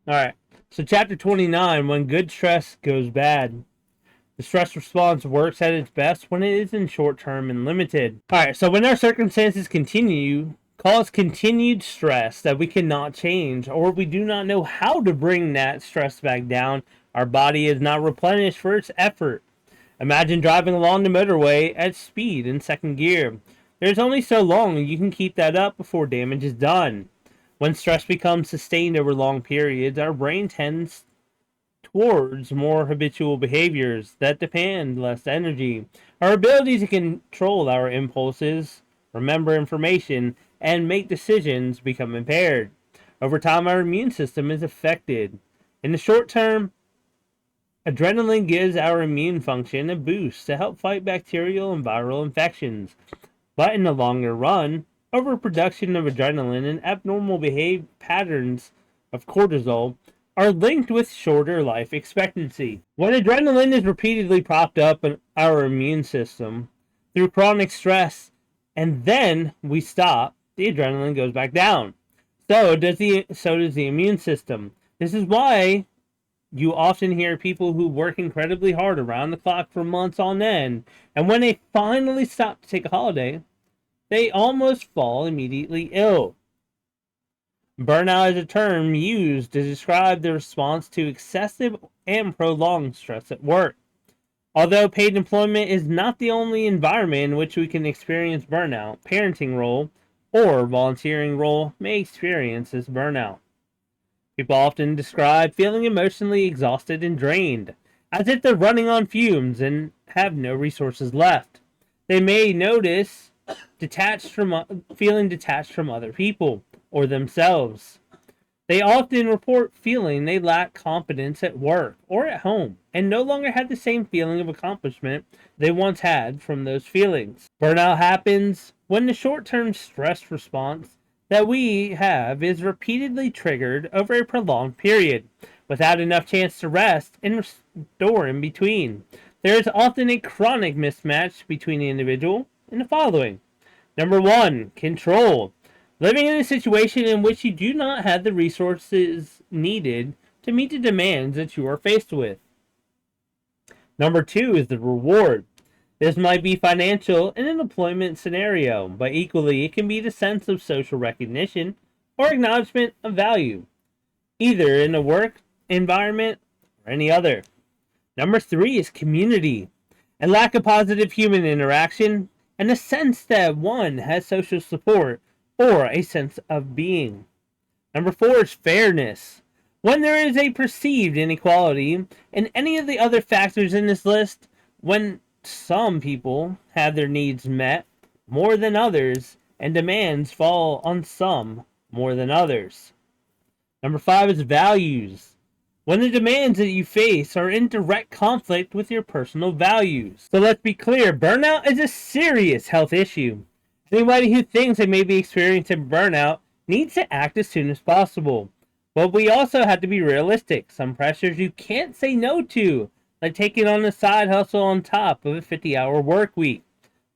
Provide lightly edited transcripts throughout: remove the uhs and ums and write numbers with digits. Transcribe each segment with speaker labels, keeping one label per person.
Speaker 1: Alright, so chapter 29, when good stress goes bad. The stress response works at its best when it is in short term and limited. Alright, so when our circumstances cause continued stress that we cannot change, or we do not know how to bring that stress back down, our body is not replenished for its effort. Imagine driving along the motorway at speed in second gear. There's only so long you can keep that up before damage is done. When stress becomes sustained over long periods, our brain tends towards more habitual behaviors that demand less energy. Our ability to control our impulses, remember information, and make decisions become impaired. Over time, our immune system is affected. In the short term, adrenaline gives our immune function a boost to help fight bacterial and viral infections. But in the longer run, overproduction of adrenaline and abnormal behavior patterns of cortisol are linked with shorter life expectancy. When adrenaline is repeatedly propped up in our immune system through chronic stress, and then we stop, the adrenaline goes back down. So does the immune system. This is why you often hear people who work incredibly hard around the clock for months on end, and when they finally stop to take a holiday, they almost fall immediately ill. Burnout is a term used to describe the response to excessive and prolonged stress at work. Although paid employment is not the only environment in which we can experience burnout, parenting role or volunteering role may experience this burnout. People often describe feeling emotionally exhausted and drained, as if they're running on fumes and have no resources left. They may notice feeling detached from other people or themselves. They often report feeling they lack confidence at work or at home and no longer have the same feeling of accomplishment they once had from those feelings. Burnout happens when the short term stress response that we have is repeatedly triggered over a prolonged period without enough chance to rest and restore in between. There is often a chronic mismatch between the individual and the following. Number one, control. Living in a situation in which you do not have the resources needed to meet the demands that you are faced with. Number two is the reward. This might be financial in an employment scenario, but equally it can be the sense of social recognition or acknowledgement of value, either in a work environment or any other. Number three is community. A lack of positive human interaction and a sense that one has social support or a sense of being. Number four is fairness. When there is a perceived inequality in any of the other factors in this list, when some people have their needs met more than others and demands fall on some more than others. Number five is values. When the demands that you face are in direct conflict with your personal values. So let's be clear, burnout is a serious health issue. Anybody who thinks they may be experiencing burnout needs to act as soon as possible. But we also have to be realistic. Some pressures you can't say no to, like taking on a side hustle on top of a 50-hour work week.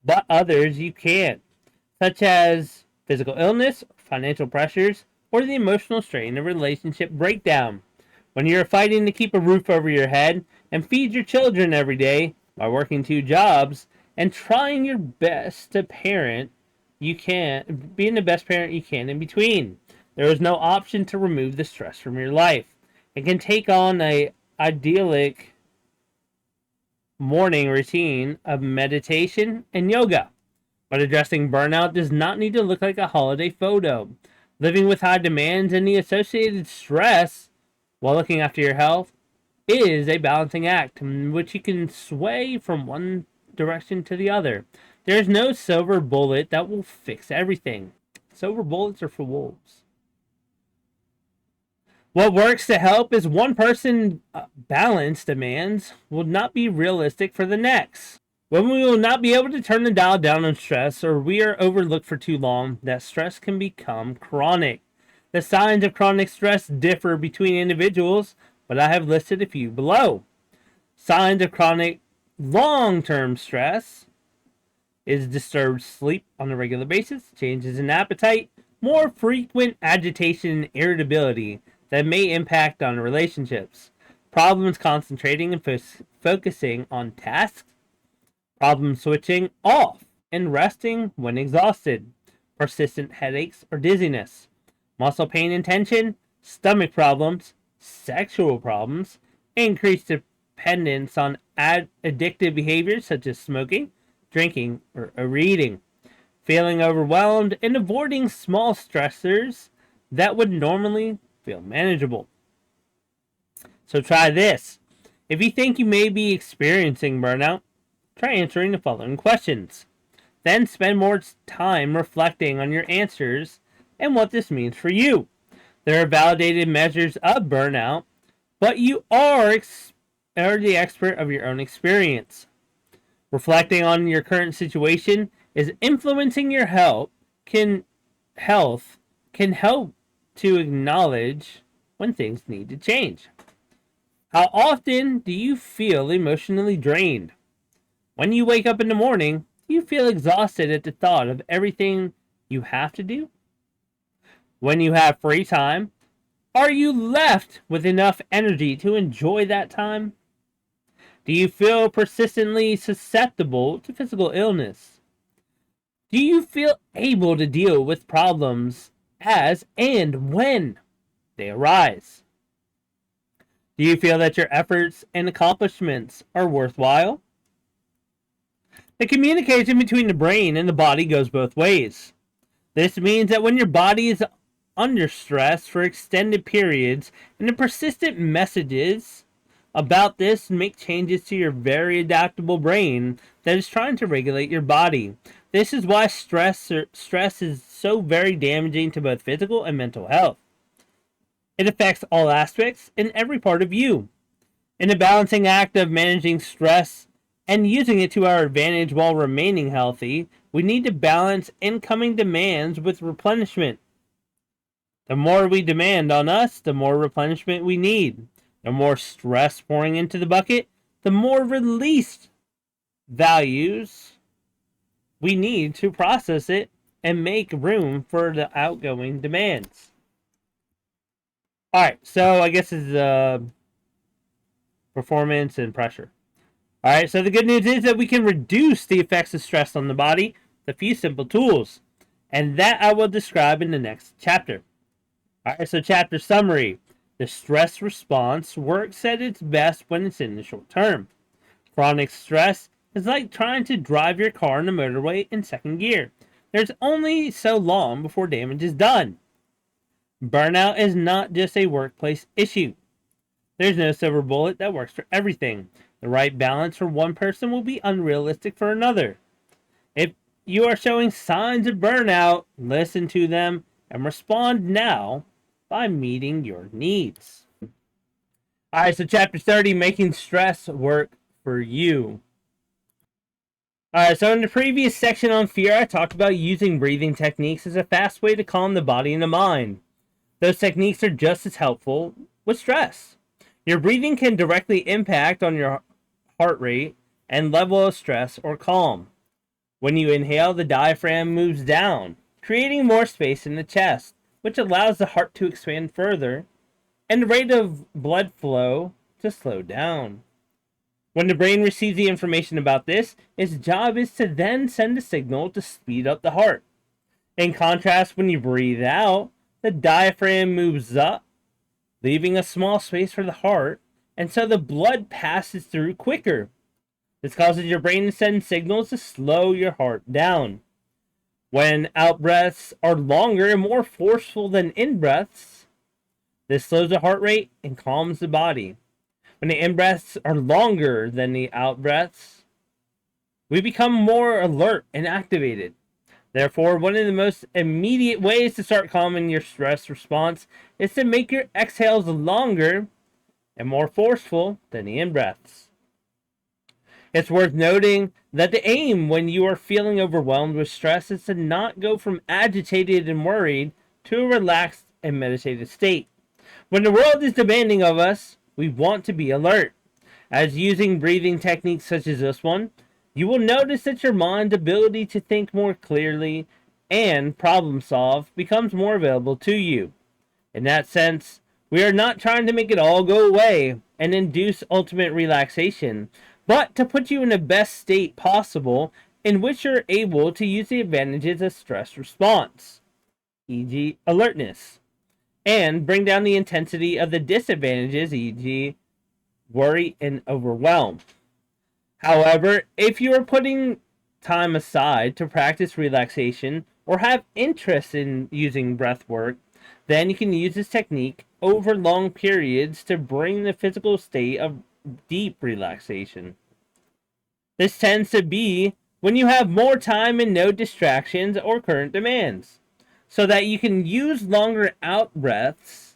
Speaker 1: But others you can't, such as physical illness, financial pressures, or the emotional strain of relationship breakdown. When you're fighting to keep a roof over your head and feed your children every day by working two jobs and trying your best to parent, you can being the best parent you can in between. There is no option to remove the stress from your life. It can take on a idyllic morning routine of meditation and yoga. But addressing burnout does not need to look like a holiday photo. Living with high demands and the associated stress while looking after your health is a balancing act in which you can sway from one direction to the other. There's no silver bullet that will fix everything. Silver bullets are for wolves. What works to help is one person balance demands will not be realistic for the next. When we will not be able to turn the dial down on stress or we are overlooked for too long, that stress can become chronic. The signs of chronic stress differ between individuals, but I have listed a few below. Signs of chronic long-term stress is disturbed sleep on a regular basis, changes in appetite, more frequent agitation and irritability, that may impact on relationships, problems concentrating and focusing on tasks, problem switching off and resting when exhausted, persistent headaches or dizziness, muscle pain and tension, stomach problems, sexual problems, increased dependence on addictive behaviors such as smoking, drinking, or overeating, feeling overwhelmed, and avoiding small stressors that would normally feel manageable. So try this. If you think you may be experiencing burnout, try answering the following questions. Then spend more time reflecting on your answers and what this means for you. There are validated measures of burnout, but you are the expert of your own experience. Reflecting on your current situation is influencing your health can help to acknowledge when things need to change. How often do you feel emotionally drained? When you wake up in the morning, do you feel exhausted at the thought of everything you have to do? When you have free time, are you left with enough energy to enjoy that time? Do you feel persistently susceptible to physical illness? Do you feel able to deal with problems as and when they arise? Do you feel that your efforts and accomplishments are worthwhile? The communication between the brain and the body goes both ways. This means that when your body is under stress for extended periods and the persistent messages about this make changes to your very adaptable brain that is trying to regulate your body. This is why stress is so very damaging to both physical and mental health. It affects all aspects and every part of you. In the balancing act of managing stress and using it to our advantage while remaining healthy, we need to balance incoming demands with replenishment. The more we demand on us, the more replenishment we need. The more stress pouring into the bucket, the more released values we need to process it and make room for the outgoing demands. Alright, so I guess it's performance and pressure. Alright, so the good news is that we can reduce the effects of stress on the body with a few simple tools. And that I will describe in the next chapter. Alright, so chapter summary. The stress response works at its best when it's in the short term. Chronic stress is like trying to drive your car in the motorway in second gear. There's only so long before damage is done. Burnout is not just a workplace issue. There's no silver bullet that works for everything. The right balance for one person will be unrealistic for another. If you are showing signs of burnout, listen to them and respond now by meeting your needs. Alright, so chapter 30, making stress work for you. Alright, so in the previous section on fear, I talked about using breathing techniques as a fast way to calm the body and the mind. Those techniques are just as helpful with stress. Your breathing can directly impact on your heart rate and level of stress or calm. When you inhale, the diaphragm moves down, creating more space in the chest, which allows the heart to expand further and the rate of blood flow to slow down. When the brain receives the information about this, its job is to then send a signal to speed up the heart. In contrast, when you breathe out, the diaphragm moves up, leaving a small space for the heart, and so the blood passes through quicker. This causes your brain to send signals to slow your heart down. When out breaths are longer and more forceful than in breaths, this slows the heart rate and calms the body. When the in breaths are longer than the out breaths, we become more alert and activated. Therefore, one of the most immediate ways to start calming your stress response is to make your exhales longer and more forceful than the in breaths. It's worth noting that the aim when you are feeling overwhelmed with stress is to not go from agitated and worried to a relaxed and meditative state. When the world is demanding of us, we want to be alert. As using breathing techniques such as this one, you will notice that your mind's ability to think more clearly and problem solve becomes more available to you. In that sense, We are not trying to make it all go away and induce ultimate relaxation, but to put you in the best state possible in which you're able to use the advantages of stress response, e.g., alertness, and bring down the intensity of the disadvantages, e.g., worry and overwhelm. However, if you are putting time aside to practice relaxation or have interest in using breath work, then you can use this technique over long periods to bring the physical state of deep relaxation. This tends to be when you have more time and no distractions or current demands, so that you can use longer out breaths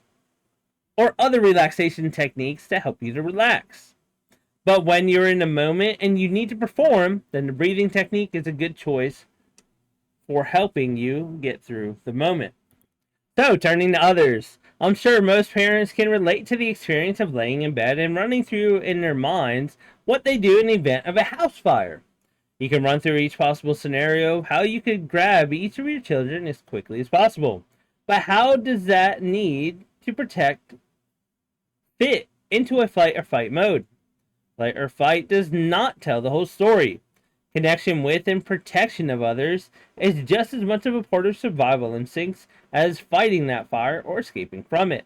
Speaker 1: or other relaxation techniques to help you to relax. But when you're in a moment and you need to perform, then the breathing technique is a good choice for helping you get through the moment. So, turning to others. I'm sure most parents can relate to the experience of laying in bed and running through in their minds what they do in the event of a house fire. You can run through each possible scenario, how you could grab each of your children as quickly as possible. But how does that need to protect fit into a fight or fight mode? Fight or fight does not tell the whole story. Connection with and protection of others is just as much of a part of survival instincts as fighting that fire or escaping from it.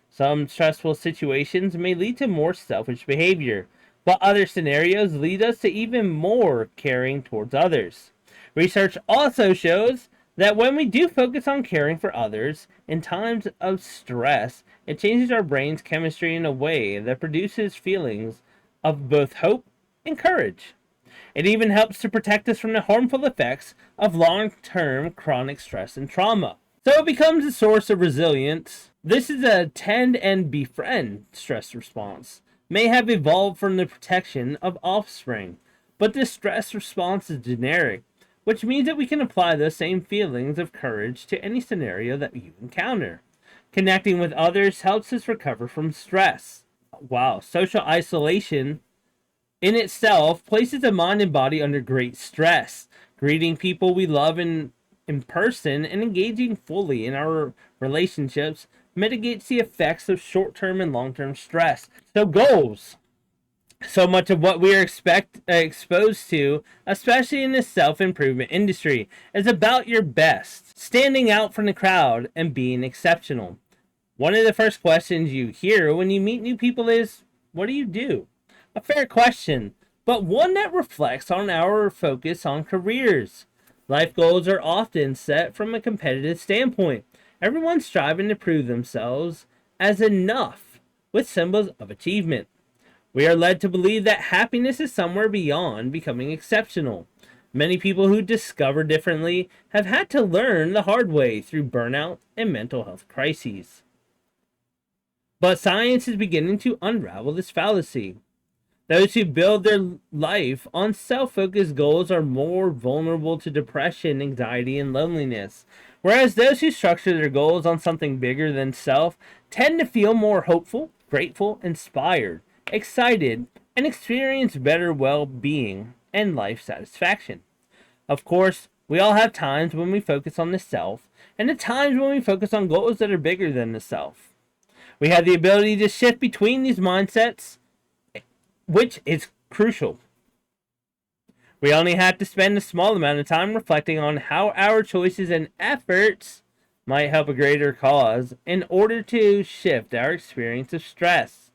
Speaker 1: Some stressful situations may lead to more selfish behavior, but other scenarios lead us to even more caring towards others. Research also shows that when we do focus on caring for others in times of stress, it changes our brain's chemistry in a way that produces feelings of both hope and courage. It even helps to protect us from the harmful effects of long-term chronic stress and trauma. So it becomes a source of resilience. This is a tend and befriend stress response. May have evolved from the protection of offspring, but this stress response is generic, which means that we can apply those same feelings of courage to any scenario that you encounter. Connecting with others helps us recover from stress. Wow, social isolation in itself places the mind and body under great stress. Greeting people we love in person and engaging fully in our relationships mitigates the effects of short-term and long-term stress. So goals. So much of what we are exposed to, especially in the self-improvement industry, is about your best, standing out from the crowd and being exceptional. One of the first questions you hear when you meet new people is, what do you do? A fair question, but one that reflects on our focus on careers. Life goals are often set from a competitive standpoint. Everyone's striving to prove themselves as enough, with symbols of achievement. We are led to believe that happiness is somewhere beyond becoming exceptional. Many people who discover differently have had to learn the hard way through burnout and mental health crises. But science is beginning to unravel this fallacy. Those who build their life on self-focused goals are more vulnerable to depression, anxiety, and loneliness, whereas those who structure their goals on something bigger than self tend to feel more hopeful, grateful, inspired, excited, and experience better well-being and life satisfaction. Of course, we all have times when we focus on the self, and the times when we focus on goals that are bigger than the self. We have the ability to shift between these mindsets, which is crucial. We only have to spend a small amount of time reflecting on how our choices and efforts might help a greater cause in order to shift our experience of stress.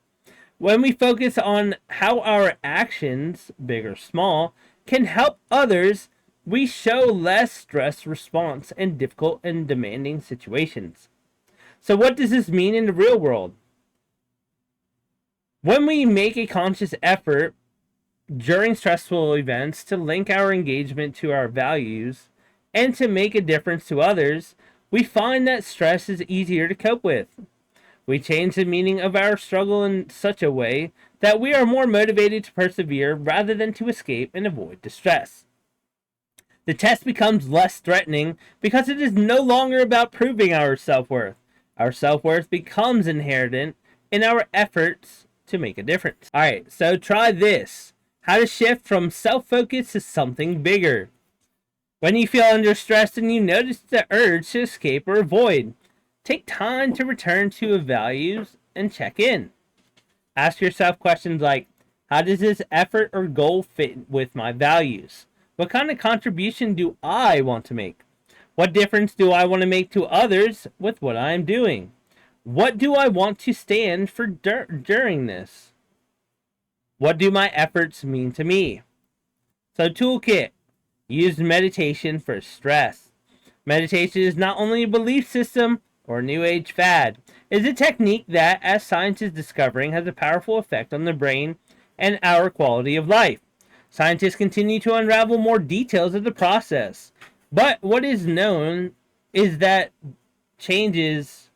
Speaker 1: When we focus on how our actions, big or small, can help others, we show less stress response in difficult and demanding situations. So what does this mean in the real world? When we make a conscious effort during stressful events to link our engagement to our values and to make a difference to others, we find that stress is easier to cope with. We change the meaning of our struggle in such a way that we are more motivated to persevere rather than to escape and avoid distress. The test becomes less threatening because it is no longer about proving our self-worth. Our self-worth becomes inherent in our efforts to make a difference. Alright, so try this. How to shift from self-focus to something bigger. When you feel under stress and you notice the urge to escape or avoid, take time to return to values and check in. Ask yourself questions like, how does this effort or goal fit with my values? What kind of contribution do I want to make? What difference do I want to make to others with what I am doing? What do I want to stand for during this? What do my efforts mean to me? So, toolkit. Use meditation for stress. Meditation is not only a belief system or a new age fad. It is a technique that, as science is discovering, has a powerful effect on the brain and our quality of life. Scientists continue to unravel more details of the process, but what is known is that it changes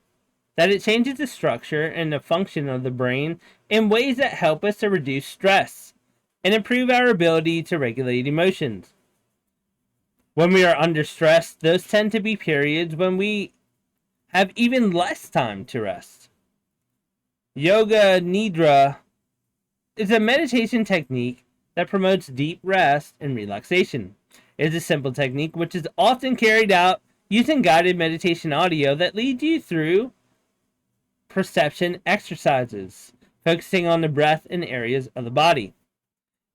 Speaker 1: the structure and the function of the brain in ways that help us to reduce stress and improve our ability to regulate emotions. When we are under stress, those tend to be periods when we have even less time to rest. Yoga Nidra is a meditation technique that promotes deep rest and relaxation. It is a simple technique which is often carried out using guided meditation audio that leads you through perception exercises, focusing on the breath and areas of the body.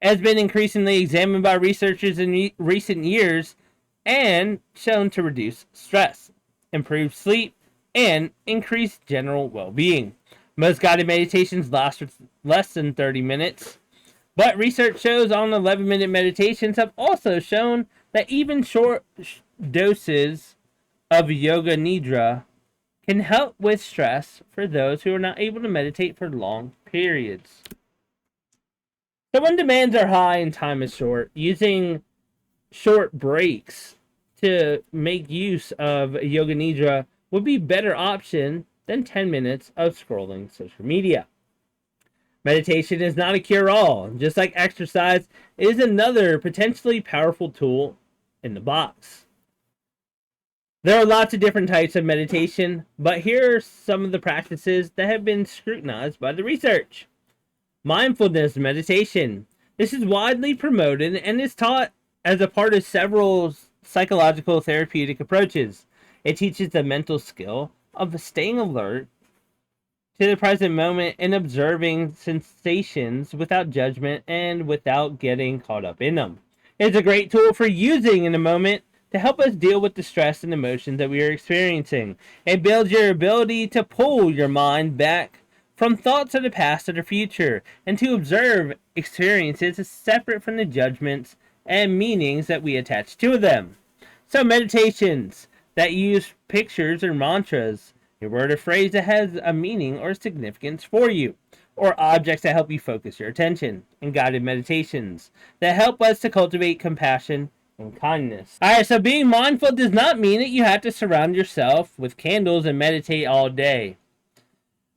Speaker 1: It has been increasingly examined by researchers in recent years and shown to reduce stress, improve sleep, and increase general well-being. Most guided meditations last for less than 30 minutes, but research shows on 11-minute meditations have also shown that even short doses of Yoga Nidra can help with stress for those who are not able to meditate for long periods. So when demands are high and time is short, using short breaks to make use of Yoga Nidra would be a better option than 10 minutes of scrolling social media. Meditation is not a cure-all. Just like exercise, it is another potentially powerful tool in the box. There are lots of different types of meditation, but here are some of the practices that have been scrutinized by the research. Mindfulness meditation. This is widely promoted and is taught as a part of several psychological therapeutic approaches. It teaches the mental skill of staying alert to the present moment and observing sensations without judgment and without getting caught up in them. It's a great tool for using in the moment to help us deal with the stress and emotions that we are experiencing. It builds your ability to pull your mind back from thoughts of the past or the future and to observe experiences as separate from the judgments and meanings that we attach to them. So meditations that use pictures or mantras, a word or phrase that has a meaning or significance for you, or objects that help you focus your attention, and guided meditations that help us to cultivate compassion and kindness. Alright, so being mindful does not mean that you have to surround yourself with candles and meditate all day.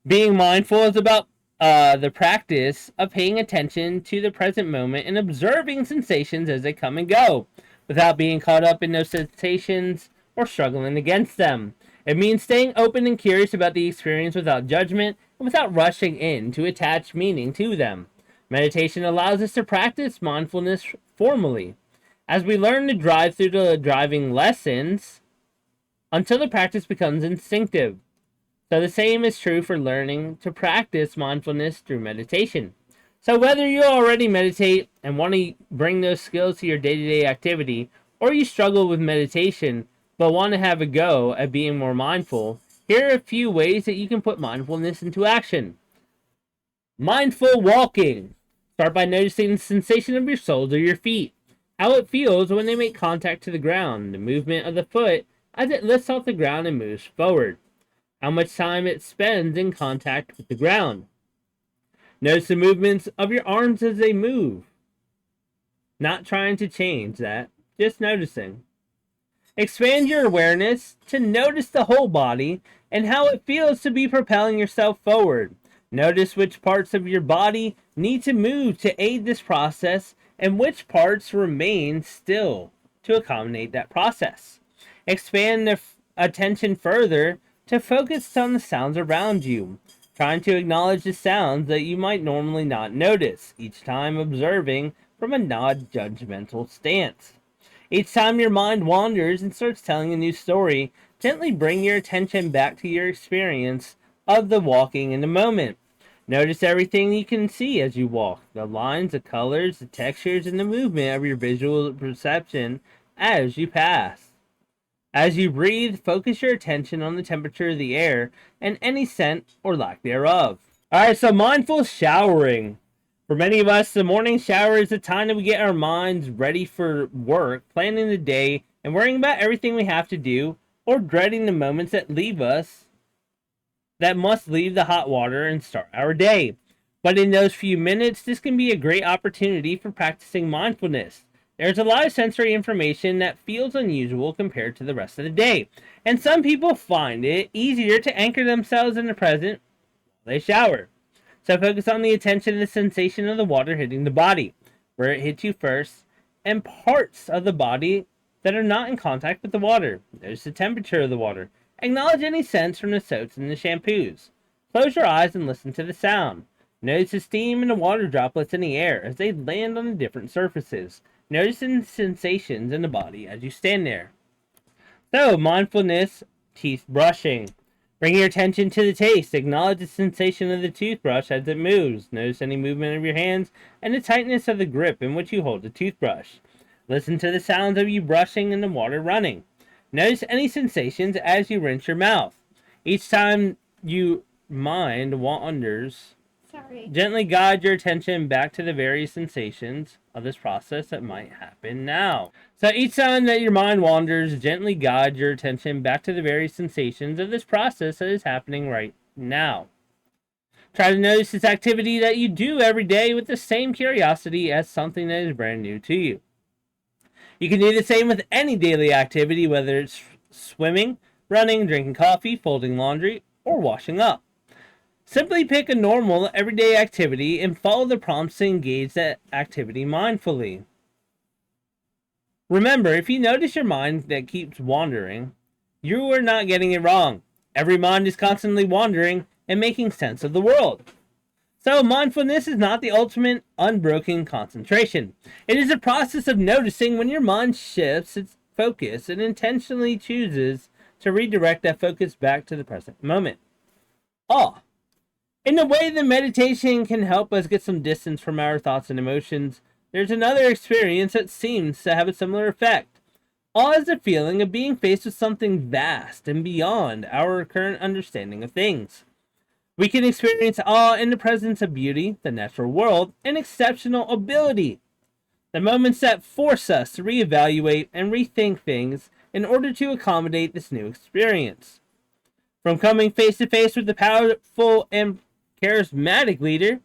Speaker 1: Being mindful is about the practice of paying attention to the present moment and observing sensations as they come and go, without being caught up in those sensations or struggling against them. It means staying open and curious about the experience without judgment and without rushing in to attach meaning to them. Meditation allows us to practice mindfulness formally, as we learn to drive through the driving lessons until the practice becomes instinctive. So the same is true for learning to practice mindfulness through meditation. So whether you already meditate and want to bring those skills to your day-to-day activity, or you struggle with meditation but want to have a go at being more mindful, here are a few ways that you can put mindfulness into action. Mindful walking. Start by noticing the sensation of your soles or your feet, how it feels when they make contact to the ground, the movement of the foot as it lifts off the ground and moves forward, how much time it spends in contact with the ground. Notice the movements of your arms as they move. Not trying to change that, just noticing. Expand your awareness to notice the whole body and how it feels to be propelling yourself forward. Notice which parts of your body need to move to aid this process and which parts remain still to accommodate that process. Expand the attention further to focus on the sounds around you, trying to acknowledge the sounds that you might normally not notice, each time observing from a non-judgmental stance. Each time your mind wanders and starts telling a new story, gently bring your attention back to your experience of the walking in the moment. Notice everything you can see as you walk, the lines, the colors, the textures, and the movement of your visual perception as you pass. As you breathe, focus your attention on the temperature of the air and any scent or lack thereof. Alright, so mindful showering. For many of us, the morning shower is the time that we get our minds ready for work, planning the day, and worrying about everything we have to do, or dreading the moments that must leave the hot water and start our day. But in those few minutes, this can be a great opportunity for practicing mindfulness. There's a lot of sensory information that feels unusual compared to the rest of the day, and some people find it easier to anchor themselves in the present while they shower. So focus on the attention and the sensation of the water hitting the body, where it hits you first, and parts of the body that are not in contact with the water. Notice the temperature of the water. Acknowledge any scents from the soaps and the shampoos. Close your eyes and listen to the sound. Notice the steam and the water droplets in the air as they land on the different surfaces. Notice the sensations in the body as you stand there. So, mindfulness, teeth brushing. Bring your attention to the taste. Acknowledge the sensation of the toothbrush as it moves. Notice any movement of your hands and the tightness of the grip in which you hold the toothbrush. Listen to the sounds of you brushing and the water running. Notice any sensations as you rinse your mouth. Each time your mind wanders, gently guide your attention back to the various sensations of this process that might happen now. So each time that your mind wanders, gently guide your attention back to the various sensations of this process that is happening right now. Try to notice this activity that you do every day with the same curiosity as something that is brand new to you. You can do the same with any daily activity, whether it's swimming, running, drinking coffee, folding laundry, or washing up. Simply pick a normal, everyday activity and follow the prompts to engage that activity mindfully. Remember, if you notice your mind that keeps wandering, you are not getting it wrong. Every mind is constantly wandering and making sense of the world. So mindfulness is not the ultimate unbroken concentration. It is a process of noticing when your mind shifts its focus and intentionally chooses to redirect that focus back to the present moment. Awe. In the way that meditation can help us get some distance from our thoughts and emotions, there's another experience that seems to have a similar effect. Awe is the feeling of being faced with something vast and beyond our current understanding of things. We can experience awe in the presence of beauty, the natural world, and exceptional ability. The moments that force us to reevaluate and rethink things in order to accommodate this new experience. From coming face to face with the powerful and charismatic leader,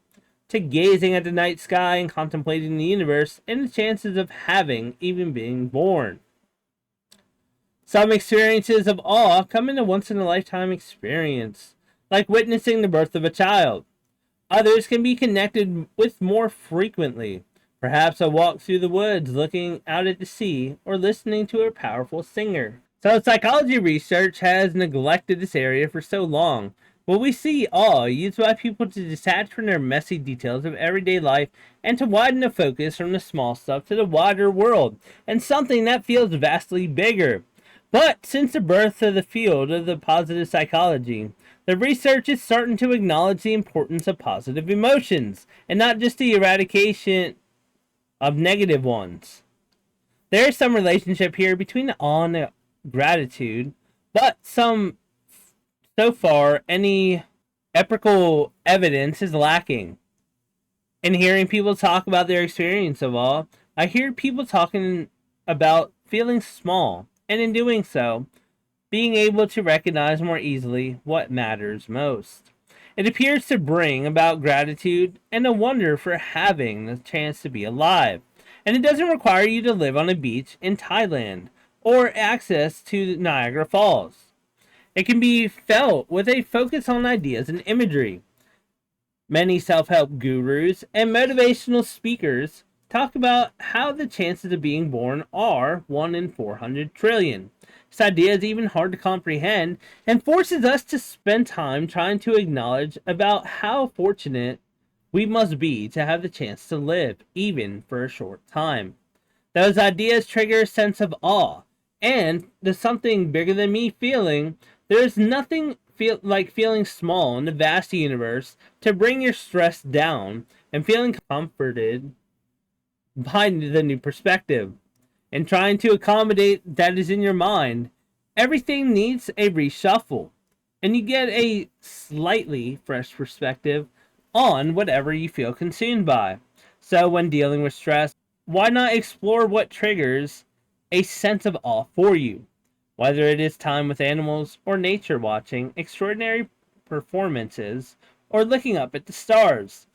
Speaker 1: to gazing at the night sky and contemplating the universe and the chances of having even being born. Some experiences of awe come in a once-in-a-lifetime experience, like witnessing the birth of a child. Others can be connected with more frequently, perhaps a walk through the woods looking out at the sea or listening to a powerful singer. So psychology research has neglected this area for so long. But we see awe used by people to detach from their messy details of everyday life and to widen the focus from the small stuff to the wider world and something that feels vastly bigger. But since the birth of the field of the positive psychology, the research is starting to acknowledge the importance of positive emotions, and not just the eradication of negative ones. There is some relationship here between awe and gratitude, but so far, any empirical evidence is lacking. In hearing people talk about their experience of awe, I hear people talking about feeling small, and in doing so, being able to recognize more easily what matters most. It appears to bring about gratitude and a wonder for having the chance to be alive. And it doesn't require you to live on a beach in Thailand or access to Niagara Falls. It can be felt with a focus on ideas and imagery. Many self-help gurus and motivational speakers talk about how the chances of being born are 1 in 400 trillion. This idea is even hard to comprehend and forces us to spend time trying to acknowledge about how fortunate we must be to have the chance to live, even for a short time. Those ideas trigger a sense of awe, and the something bigger than me feeling. There is nothing feeling small in the vast universe to bring your stress down and feeling comforted by the new perspective and trying to accommodate that is in your mind. Everything needs a reshuffle, and you get a slightly fresh perspective on whatever you feel consumed by. So, when dealing with stress, why not explore what triggers a sense of awe for you? Whether it is time with animals or nature watching extraordinary performances or looking up at the stars.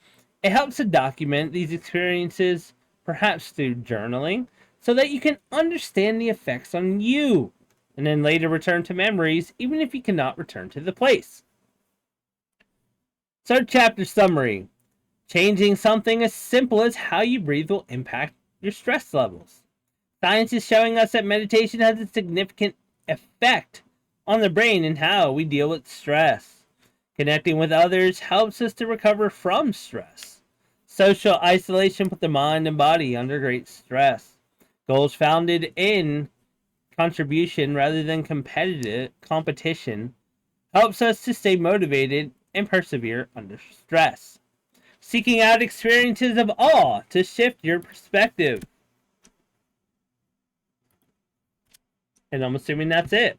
Speaker 1: It helps to document these experiences, perhaps through journaling, so that you can understand the effects on you, and then later return to memories even if you cannot return to the place. So, chapter summary. Changing something as simple as how you breathe will impact your stress levels. Science is showing us that meditation has a significant effect on the brain and how we deal with stress. Connecting with others helps us to recover from stress. Social isolation puts the mind and body under great stress. Goals founded in contribution rather than competition helps us to stay motivated and persevere under stress. Seeking out experiences of awe to shift your perspective. And I'm assuming that's it.